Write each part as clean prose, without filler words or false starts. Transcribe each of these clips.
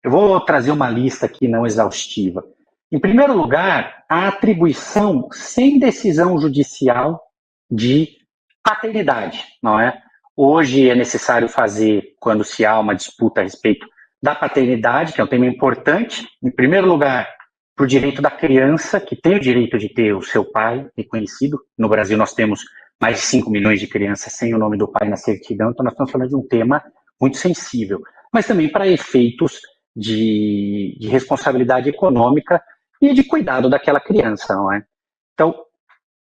Eu vou trazer uma lista aqui não exaustiva. Em primeiro lugar, a atribuição sem decisão judicial de paternidade, não é? Hoje é necessário fazer, quando se há uma disputa a respeito da paternidade, que é um tema importante, em primeiro lugar, para o direito da criança, que tem o direito de ter o seu pai reconhecido. No Brasil nós temos mais de 5 milhões de crianças sem o nome do pai na certidão, então nós estamos falando de um tema muito sensível, mas também para efeitos de responsabilidade econômica e de cuidado daquela criança, não é? Então,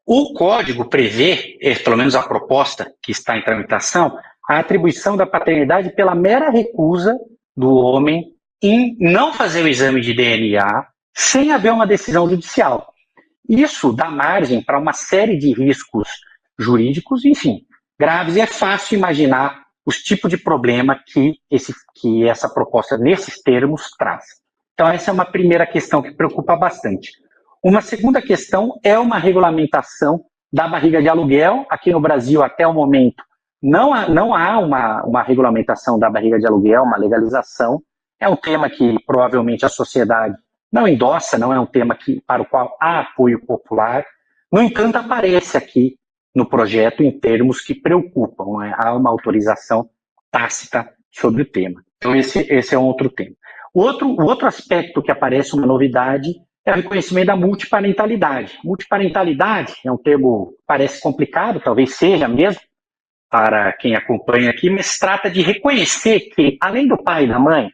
o código prevê, pelo menos a proposta que está em tramitação, a atribuição da paternidade pela mera recusa do homem em não fazer o exame de DNA sem haver uma decisão judicial. Isso dá margem para uma série de riscos jurídicos, enfim, graves, e é fácil imaginar os tipos de problema que essa proposta, nesses termos, traz. Então, essa é uma primeira questão que preocupa bastante. Uma segunda questão é uma regulamentação da barriga de aluguel. Aqui no Brasil, até o momento, não há uma regulamentação da barriga de aluguel, uma legalização. É um tema que provavelmente a sociedade não endossa, não é um tema para o qual há apoio popular. No entanto, aparece aqui no projeto em termos que preocupam, não é? Há uma autorização tácita sobre o tema. Então, esse é um outro tema. O outro aspecto que aparece, uma novidade, é o reconhecimento da multiparentalidade. Multiparentalidade é um termo que parece complicado, talvez seja mesmo, para quem acompanha aqui, mas trata de reconhecer que, além do pai e da mãe,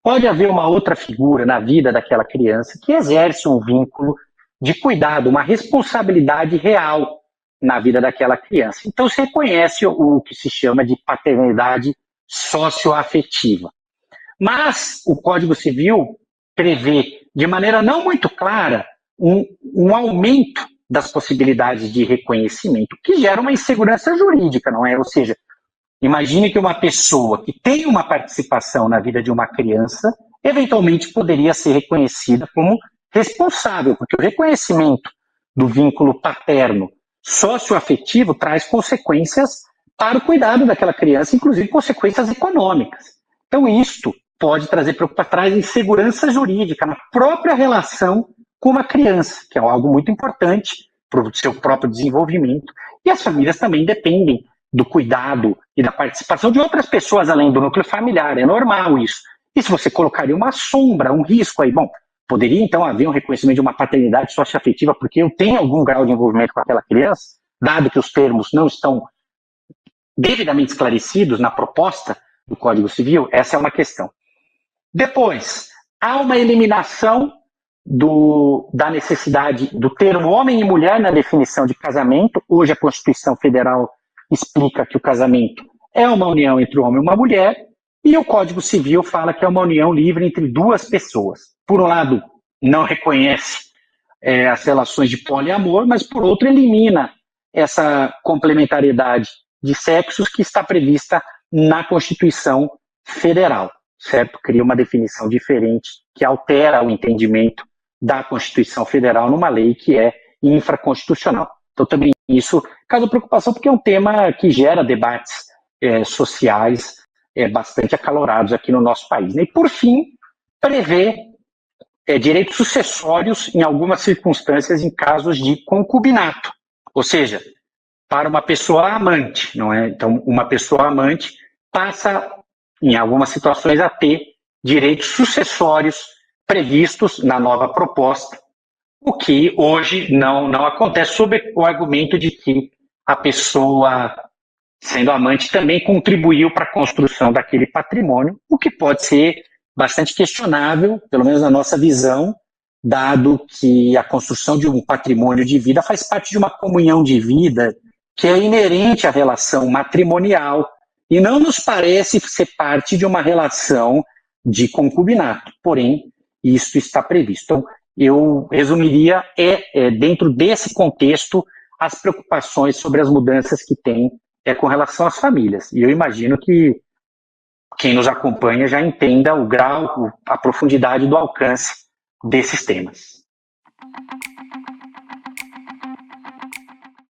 pode haver uma outra figura na vida daquela criança que exerce um vínculo de cuidado, uma responsabilidade real na vida daquela criança. Então, se reconhece o que se chama de paternidade socioafetiva. Mas o Código Civil prevê, de maneira não muito clara, um aumento das possibilidades de reconhecimento, que gera uma insegurança jurídica, não é? Ou seja, imagine que uma pessoa que tem uma participação na vida de uma criança, eventualmente poderia ser reconhecida como responsável, porque o reconhecimento do vínculo paterno socioafetivo traz consequências para o cuidado daquela criança, inclusive consequências econômicas. Então, isto pode trazer preocupação, traz insegurança jurídica na própria relação com uma criança, que é algo muito importante para o seu próprio desenvolvimento. E as famílias também dependem do cuidado e da participação de outras pessoas além do núcleo familiar, é normal isso. E se você colocaria uma sombra, um risco aí, bom, poderia então haver um reconhecimento de uma paternidade socioafetiva porque eu tenho algum grau de envolvimento com aquela criança, dado que os termos não estão devidamente esclarecidos na proposta do Código Civil? Essa é uma questão. Depois, há uma eliminação da necessidade do termo homem e mulher na definição de casamento. Hoje a Constituição Federal explica que o casamento é uma união entre um homem e uma mulher, e o Código Civil fala que é uma união livre entre duas pessoas. Por um lado, não reconhece as relações de poliamor, mas por outro elimina essa complementariedade de sexos que está prevista na Constituição Federal, certo? Cria uma definição diferente que altera o entendimento da Constituição Federal numa lei que é infraconstitucional. Então também isso causa preocupação porque é um tema que gera debates sociais bastante acalorados aqui no nosso país. E por fim, prevê direitos sucessórios em algumas circunstâncias em casos de concubinato, ou seja, para uma pessoa amante, não é? Então, uma pessoa amante passa, em algumas situações, a ter direitos sucessórios previstos na nova proposta, o que hoje não acontece, sob o argumento de que a pessoa, sendo amante, também contribuiu para a construção daquele patrimônio, o que pode ser bastante questionável, pelo menos na nossa visão, dado que a construção de um patrimônio de vida faz parte de uma comunhão de vida que é inerente à relação matrimonial e não nos parece ser parte de uma relação de concubinato. Porém, isso está previsto. Então, eu resumiria, dentro desse contexto, as preocupações sobre as mudanças que tem com relação às famílias. E eu imagino que quem nos acompanha já entenda o grau, a profundidade do alcance desses temas.